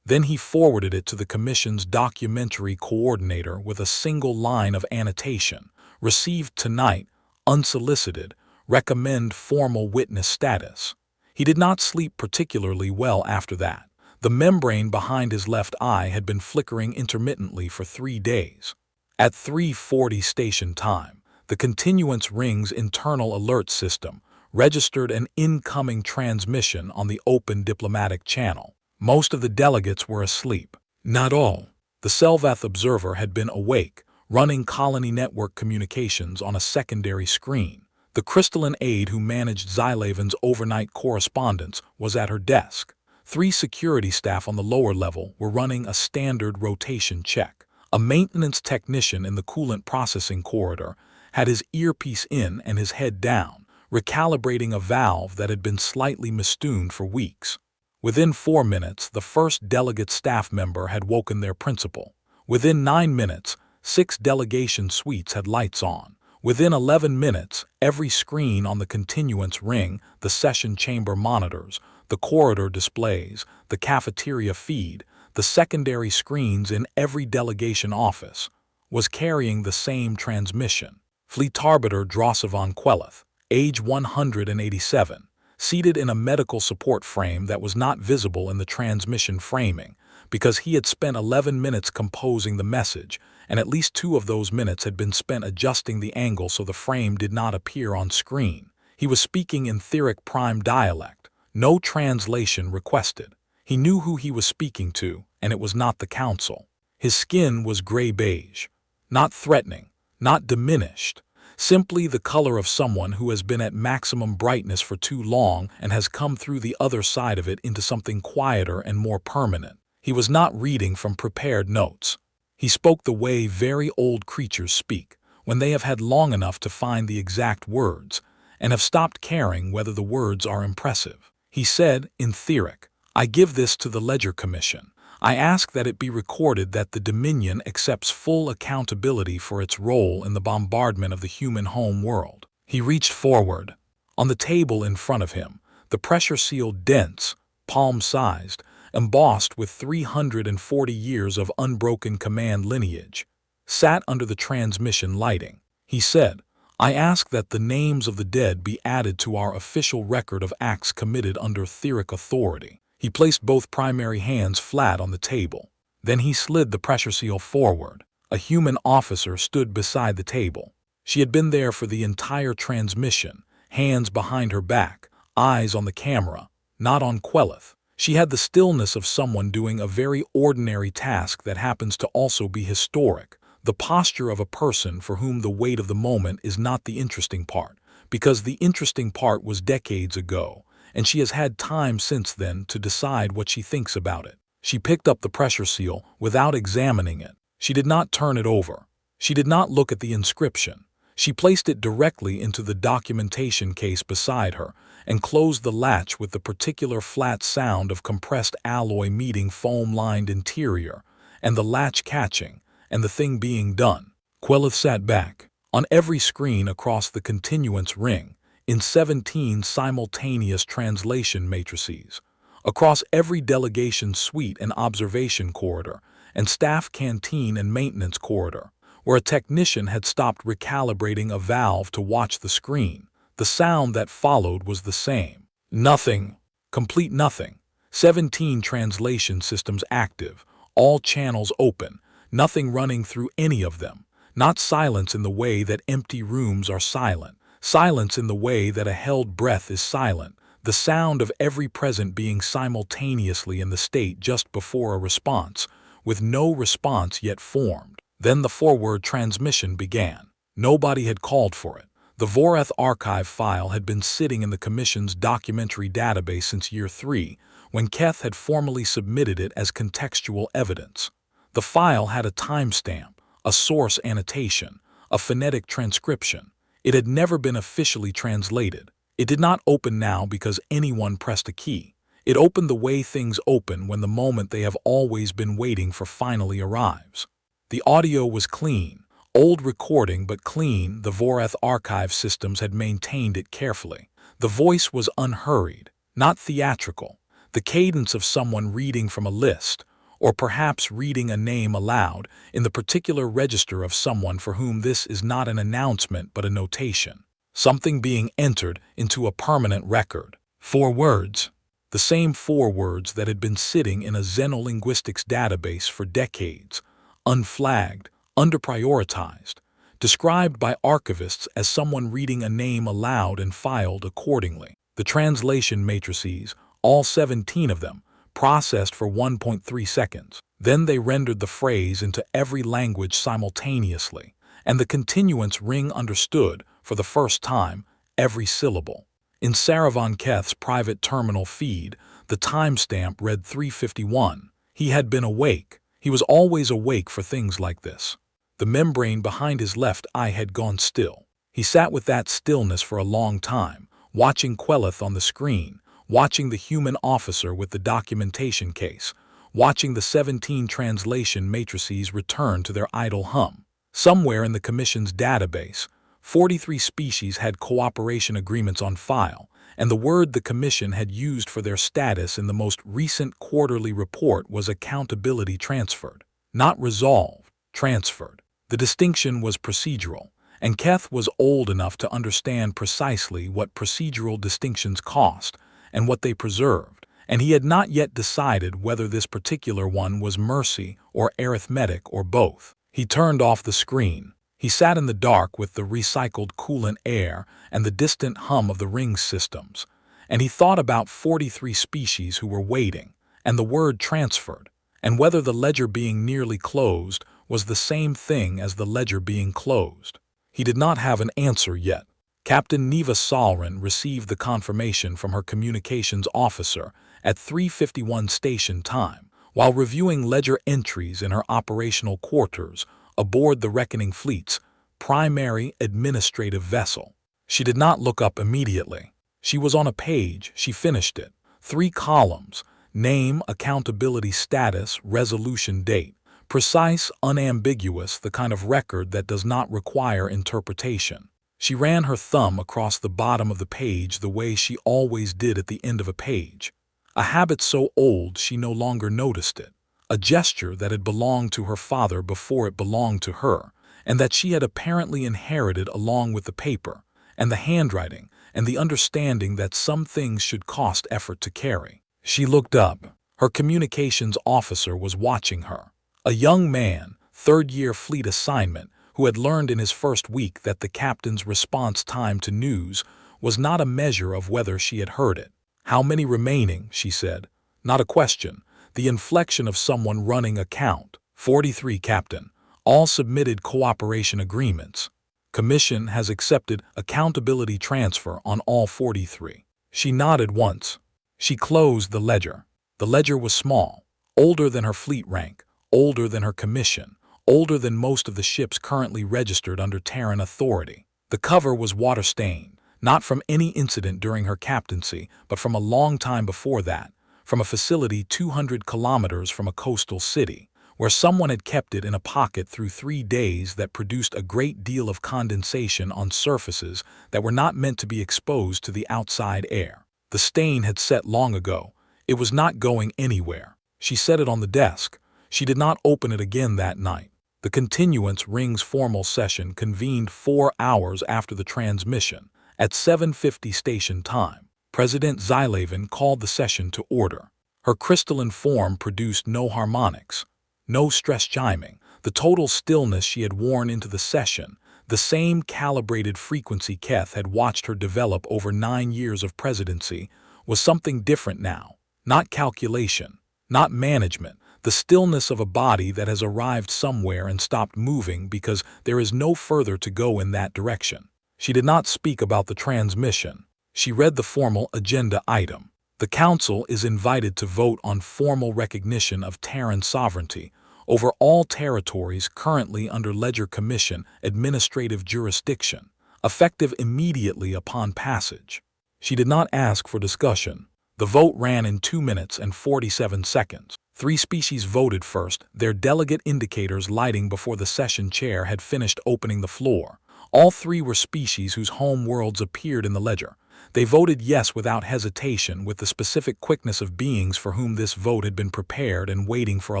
Then he forwarded it to the Commission's documentary coordinator with a single line of annotation: "Received tonight, unsolicited, recommend formal witness status." He did not sleep particularly well after that. The membrane behind his left eye had been flickering intermittently for 3 days. At 3:40 station time, the continuance ring's internal alert system registered an incoming transmission on the open diplomatic channel. Most of the delegates were asleep. Not all. The Selvath observer had been awake, running colony network communications on a secondary screen. The crystalline aide who managed Xylaven's overnight correspondence was at her desk. 3 security staff on the lower level were running a standard rotation check. A maintenance technician in the coolant processing corridor had his earpiece in and his head down, recalibrating a valve that had been slightly mistuned for weeks. Within 4 minutes, the first delegate staff member had woken their principal. Within 9 minutes, 6 delegation suites had lights on. Within 11 minutes, every screen on the continuance ring, the session chamber monitors, the corridor displays, the cafeteria feed, the secondary screens in every delegation office, was carrying the same transmission. Fleetarbiter Drossavan Queleth, age 187, seated in a medical support frame that was not visible in the transmission framing, because he had spent 11 minutes composing the message, and at least 2 of those minutes had been spent adjusting the angle so the frame did not appear on screen. He was speaking in Etheric Prime dialect. No translation requested. He knew who he was speaking to, and it was not the council. His skin was gray-beige. Not threatening, not diminished. Simply the color of someone who has been at maximum brightness for too long and has come through the other side of it into something quieter and more permanent. He was not reading from prepared notes. He spoke the way very old creatures speak, when they have had long enough to find the exact words, and have stopped caring whether the words are impressive. He said, in Etheric, "I give this to the Ledger Commission. I ask that it be recorded that the Dominion accepts full accountability for its role in the bombardment of the human home world." He reached forward. On the table in front of him, the pressure-sealed dense, palm-sized, embossed with 340 years of unbroken command lineage, sat under the transmission lighting. He said, "I ask that the names of the dead be added to our official record of acts committed under Etheric authority." He placed both primary hands flat on the table. Then he slid the pressure seal forward. A human officer stood beside the table. She had been there for the entire transmission, hands behind her back, eyes on the camera, not on Queleth. She had the stillness of someone doing a very ordinary task that happens to also be historic, the posture of a person for whom the weight of the moment is not the interesting part, because the interesting part was decades ago, and she has had time since then to decide what she thinks about it. She picked up the pressure seal without examining it. She did not turn it over. She did not look at the inscription. She placed it directly into the documentation case beside her and closed the latch with the particular flat sound of compressed alloy meeting foam-lined interior, and the latch catching, and the thing being done. Queleth sat back. On every screen across the continuance ring, in 17 simultaneous translation matrices, across every delegation suite and observation corridor, and staff canteen and maintenance corridor, where a technician had stopped recalibrating a valve to watch the screen, the sound that followed was the same. Nothing. Complete nothing. 17 translation systems active, all channels open, nothing running through any of them. Not silence in the way that empty rooms are silent. Silence in the way that a held breath is silent, the sound of every present being simultaneously in the state just before a response, with no response yet formed. Then the forward transmission began. Nobody had called for it. The Voreth archive file had been sitting in the Commission's documentary database since year 3, when Keth had formally submitted it as contextual evidence. The file had a timestamp, a source annotation, a phonetic transcription. It had never been officially translated. It did not open now because anyone pressed a key. It opened the way things open when the moment they have always been waiting for finally arrives. The audio was clean, old recording but clean. The Voreth archive systems had maintained it carefully. The voice was unhurried, not theatrical, the cadence of someone reading from a list, or perhaps reading a name aloud in the particular register of someone for whom this is not an announcement but a notation. Something being entered into a permanent record. 4 words. The same 4 words that had been sitting in a xenolinguistics database for decades, unflagged, underprioritized, described by archivists as someone reading a name aloud and filed accordingly. The translation matrices, all 17 of them, processed for 1.3 seconds. Then they rendered the phrase into every language simultaneously, and the continuance ring understood, for the first time, every syllable. In Saravan Keth's private terminal feed, the timestamp read 3:51. He had been awake. He was always awake for things like this. The membrane behind his left eye had gone still. He sat with that stillness for a long time, watching Queleth on the screen, watching the human officer with the documentation case, watching the 17 translation matrices return to their idle hum. Somewhere in the Commission's database, 43 species had cooperation agreements on file, and the word the Commission had used for their status in the most recent quarterly report was accountability transferred. Not resolved, transferred. The distinction was procedural, and Keth was old enough to understand precisely what procedural distinctions cost and what they preserved, and he had not yet decided whether this particular one was mercy or arithmetic or both. He turned off the screen. He sat in the dark with the recycled coolant air and the distant hum of the ring systems, and he thought about 43 species who were waiting, and the word transferred, and whether the ledger being nearly closed was the same thing as the ledger being closed. He did not have an answer yet. Captain Neva Salrin received the confirmation from her communications officer at 3:51 station time, while reviewing ledger entries in her operational quarters aboard the Reckoning Fleet's primary administrative vessel. She did not look up immediately. She was on a page. She finished it. 3 columns: name, accountability status, resolution date. Precise, unambiguous, the kind of record that does not require interpretation. She ran her thumb across the bottom of the page the way she always did at the end of a page. A habit so old she no longer noticed it. A gesture that had belonged to her father before it belonged to her, and that she had apparently inherited along with the paper, and the handwriting, and the understanding that some things should cost effort to carry. She looked up. Her communications officer was watching her. A young man, 3rd-year fleet assignment, who had learned in his first week that the captain's response time to news was not a measure of whether she had heard it. "How many remaining?" she said. Not a question. The inflection of someone running a count. 43, Captain. All submitted cooperation agreements. Commission has accepted accountability transfer on all 43. She nodded once. She closed the ledger. The ledger was small, older than her fleet rank, older than her commission, older than most of the ships currently registered under Terran authority. The cover was water-stained, not from any incident during her captaincy, but from a long time before that, from a facility 200 kilometers from a coastal city, where someone had kept it in a pocket through 3 days that produced a great deal of condensation on surfaces that were not meant to be exposed to the outside air. The stain had set long ago. It was not going anywhere. She set it on the desk. She did not open it again that night. The continuance ring's formal session convened 4 hours after the transmission, at 7:50 station time. President Xylaven called the session to order. Her crystalline form produced no harmonics, no stress chiming. The total stillness she had worn into the session, the same calibrated frequency Keth had watched her develop over 9 years of presidency, was something different now. Not calculation, not management, the stillness of a body that has arrived somewhere and stopped moving because there is no further to go in that direction. She did not speak about the transmission. She read the formal agenda item. The Council is invited to vote on formal recognition of Terran sovereignty over all territories currently under Ledger Commission administrative jurisdiction, effective immediately upon passage. She did not ask for discussion. The vote ran in 2 minutes and 47 seconds. 3 species voted first, their delegate indicators lighting before the session chair had finished opening the floor. All 3 were species whose home worlds appeared in the ledger. They voted yes without hesitation, with the specific quickness of beings for whom this vote had been prepared and waiting for a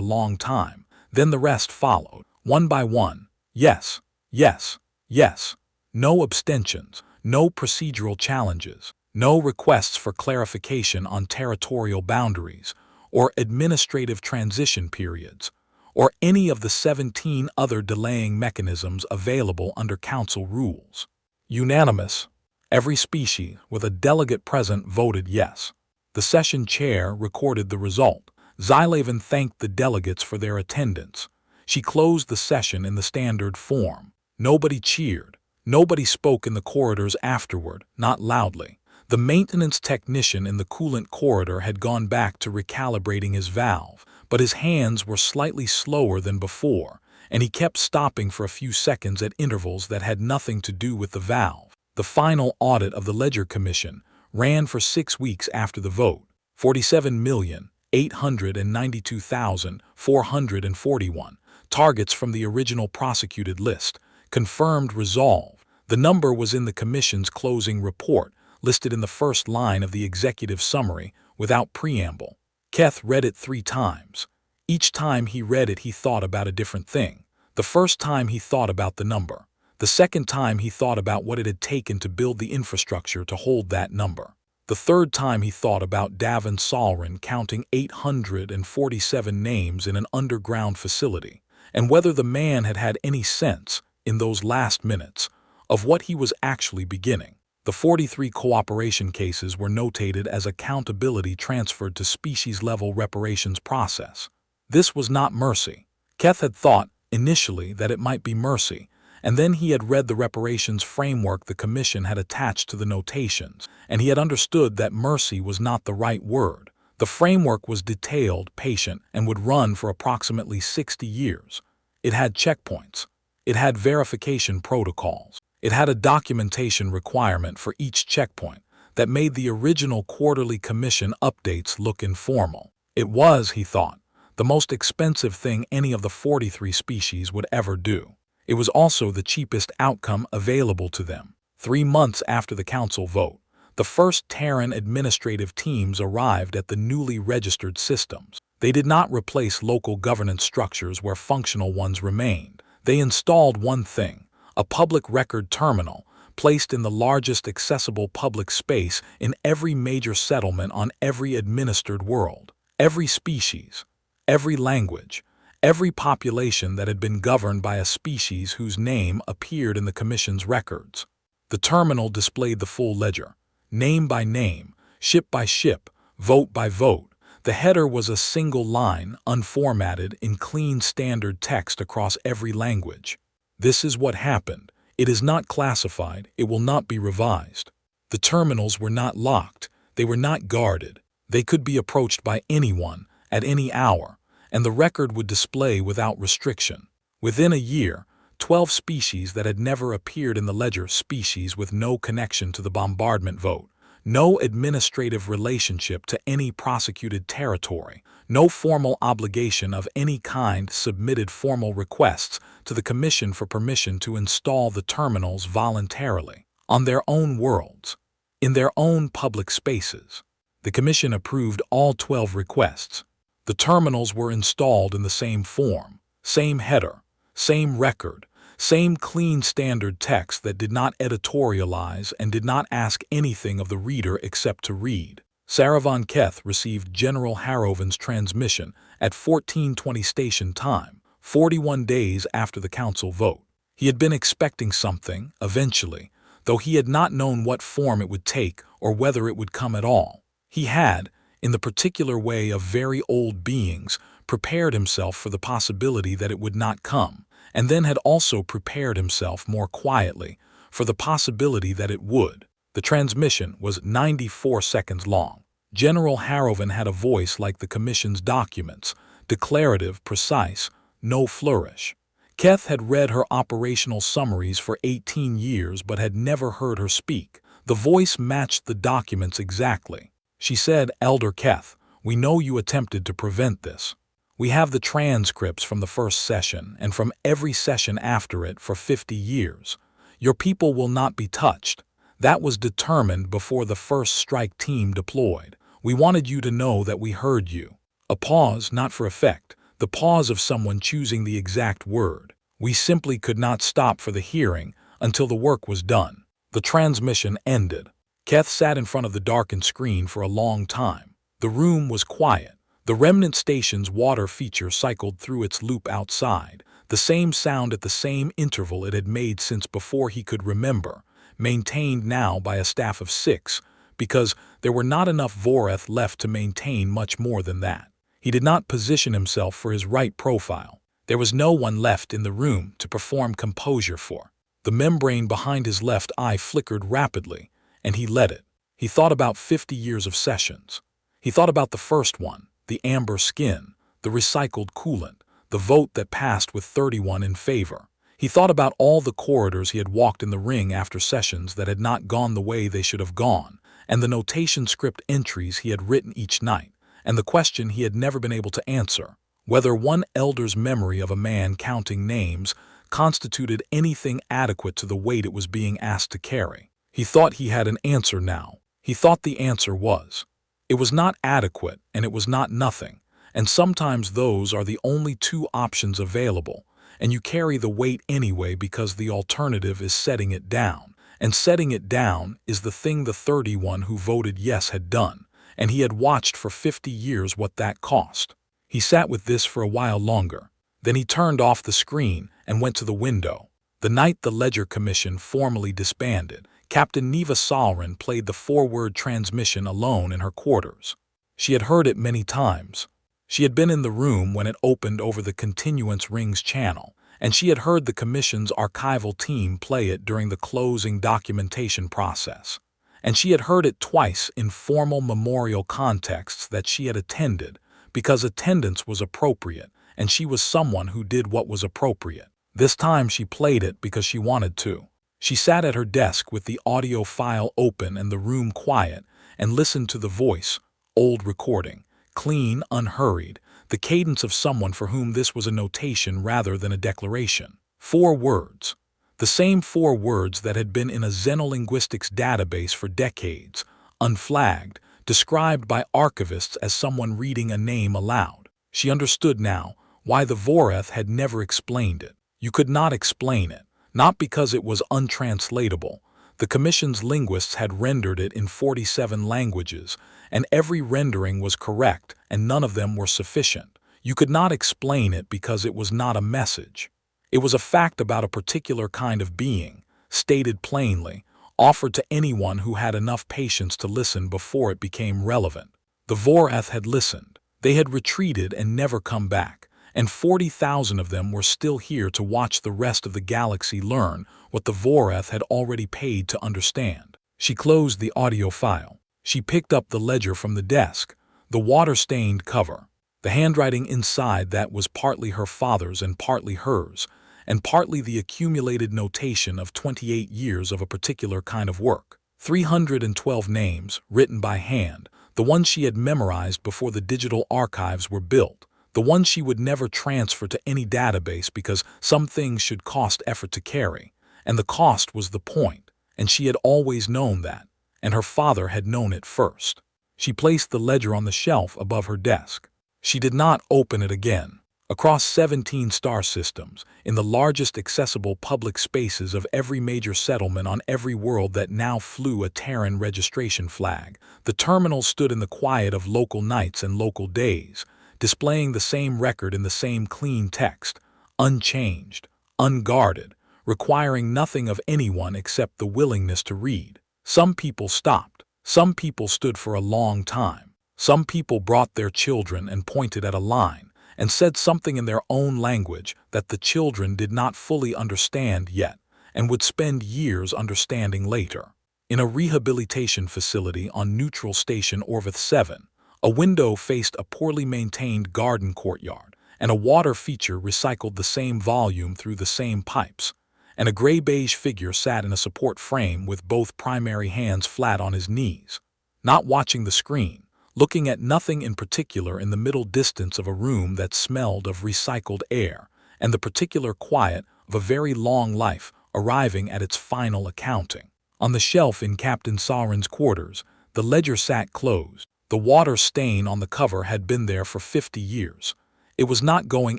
long time. Then the rest followed, one by one. Yes, yes, yes. No abstentions, no procedural challenges, no requests for clarification on territorial boundaries, or administrative transition periods, or any of the 17 other delaying mechanisms available under Council rules. Unanimous. Every species, with a delegate present, voted yes. The session chair recorded the result. Xylaven thanked the delegates for their attendance. She closed the session in the standard form. Nobody cheered. Nobody spoke in the corridors afterward, not loudly. The maintenance technician in the coolant corridor had gone back to recalibrating his valve, but his hands were slightly slower than before, and he kept stopping for a few seconds at intervals that had nothing to do with the valve. The final audit of the Ledger Commission ran for 6 weeks after the vote. 47,892,441 targets from the original prosecuted list. Confirmed resolve. The number was in the Commission's closing report, listed in the first line of the executive summary, without preamble. Keth read it 3 times. Each time he read it, he thought about a different thing. The first time he thought about the number. The second time he thought about what it had taken to build the infrastructure to hold that number. The third time he thought about Davin Salrin counting 847 names in an underground facility, and whether the man had had any sense, in those last minutes, of what he was actually beginning. The 43 cooperation cases were notated as accountability transferred to species-level reparations process. This was not mercy. Keth had thought, initially, that it might be mercy, and then he had read the reparations framework the Commission had attached to the notations, and he had understood that mercy was not the right word. The framework was detailed, patient, and would run for approximately 60 years. It had checkpoints. It had verification protocols. It had a documentation requirement for each checkpoint that made the original quarterly commission updates look informal. It was, he thought, the most expensive thing any of the 43 species would ever do. It was also the cheapest outcome available to them. 3 months after the council vote, the first Terran administrative teams arrived at the newly registered systems. They did not replace local governance structures where functional ones remained. They installed one thing: a public record terminal placed in the largest accessible public space in every major settlement on every administered world. Every species, every language, every population that had been governed by a species whose name appeared in the Commission's records. The terminal displayed the full ledger, name by name, ship by ship, vote by vote. The header was a single line, unformatted, in clean standard text across every language. This is what happened. It is not classified. It will not be revised. The terminals were not locked. They were not guarded. They could be approached by anyone, at any hour, and the record would display without restriction. Within a year, 12 species that had never appeared in the ledger, species with no connection to the bombardment vote, no administrative relationship to any prosecuted territory, no formal obligation of any kind, submitted formal requests to the Commission for permission to install the terminals voluntarily, on their own worlds, in their own public spaces. The Commission approved all 12 requests. The terminals were installed in the same form, same header, same record, same clean standard text that did not editorialize and did not ask anything of the reader except to read. Saravan Keth received General Harroven's transmission at 14:20 station time, 41 days after the council vote. He had been expecting something, eventually, though he had not known what form it would take or whether it would come at all. He had, in the particular way of very old beings, prepared himself for the possibility that it would not come, and then had also prepared himself more quietly for the possibility that it would. The transmission was 94 seconds long. General Harroven had a voice like the Commission's documents, declarative, precise, no flourish. Keth had read her operational summaries for 18 years but had never heard her speak. The voice matched the documents exactly. She said, "Elder Keth, we know you attempted to prevent this. We have the transcripts from the first session and from every session after it for 50 years. Your people will not be touched. That was determined before the first strike team deployed. We wanted you to know that we heard you." A pause, not for effect, the pause of someone choosing the exact word. We simply could not stop for the hearing until the work was done. The transmission ended. Keth sat in front of the darkened screen for a long time. The room was quiet. The remnant station's water feature cycled through its loop outside, the same sound at the same interval it had made since before he could remember, maintained now by a staff of 6, because there were not enough Voreth left to maintain much more than that. He did not position himself for his right profile. There was no one left in the room to perform composure for. The membrane behind his left eye flickered rapidly, and he let it. He thought about 50 years of sessions. He thought about the first one, the amber skin, the recycled coolant, the vote that passed with 31 in favor. He thought about all the corridors he had walked in the ring after sessions that had not gone the way they should have gone, and the notation script entries he had written each night, and the question he had never been able to answer, whether one elder's memory of a man counting names constituted anything adequate to the weight it was being asked to carry. He thought he had an answer now. He thought the answer was. It was not adequate, and it was not nothing, and sometimes those are the only two options available, and you carry the weight anyway because the alternative is setting it down, and setting it down is the thing the 31 who voted yes had done, and he had watched for 50 years what that cost. He sat with this for a while longer. Then he turned off the screen and went to the window. The night the Ledger Commission formally disbanded, Captain Neva Salrin played the forward transmission alone in her quarters. She had heard it many times. She had been in the room when it opened over the Continuance Rings channel, and she had heard the Commission's archival team play it during the closing documentation process. And she had heard it twice in formal memorial contexts that she had attended, because attendance was appropriate, and she was someone who did what was appropriate. This time she played it because she wanted to. She sat at her desk with the audio file open and the room quiet and listened to the voice, old recording, clean, unhurried, the cadence of someone for whom this was a notation rather than a declaration. 4 words. The same 4 words that had been in a xenolinguistics database for decades, unflagged, described by archivists as someone reading a name aloud. She understood now why the Voreth had never explained it. You could not explain it. Not because it was untranslatable. The Commission's linguists had rendered it in 47 languages, and every rendering was correct, and none of them were sufficient. You could not explain it because it was not a message. It was a fact about a particular kind of being, stated plainly, offered to anyone who had enough patience to listen before it became relevant. The Voreth had listened. They had retreated and never come back. And 40,000 of them were still here to watch the rest of the galaxy learn what the Voreth had already paid to understand. She closed the audio file. She picked up the ledger from the desk, the water-stained cover, the handwriting inside that was partly her father's and partly hers, and partly the accumulated notation of 28 years of a particular kind of work. 312 names, written by hand, the ones she had memorized before the digital archives were built. The one she would never transfer to any database because some things should cost effort to carry, and the cost was the point, and she had always known that, and her father had known it first. She placed the ledger on the shelf above her desk. She did not open it again. Across 17 star systems, in the largest accessible public spaces of every major settlement on every world that now flew a Terran registration flag, the terminal stood in the quiet of local nights and local days, displaying the same record in the same clean text, unchanged, unguarded, requiring nothing of anyone except the willingness to read. Some people stopped. Some people stood for a long time. Some people brought their children and pointed at a line and said something in their own language that the children did not fully understand yet and would spend years understanding later. In a rehabilitation facility on Neutral Station Orvith 7, a window faced a poorly maintained garden courtyard, and a water feature recycled the same volume through the same pipes, and a gray-beige figure sat in a support frame with both primary hands flat on his knees. not watching the screen, looking at nothing in particular in the middle distance of a room that smelled of recycled air, and the particular quiet of a very long life arriving at its final accounting. On the shelf in Captain Sauron's quarters, the ledger sat closed. The water stain on the cover had been there for 50 years. It was not going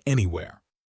anywhere.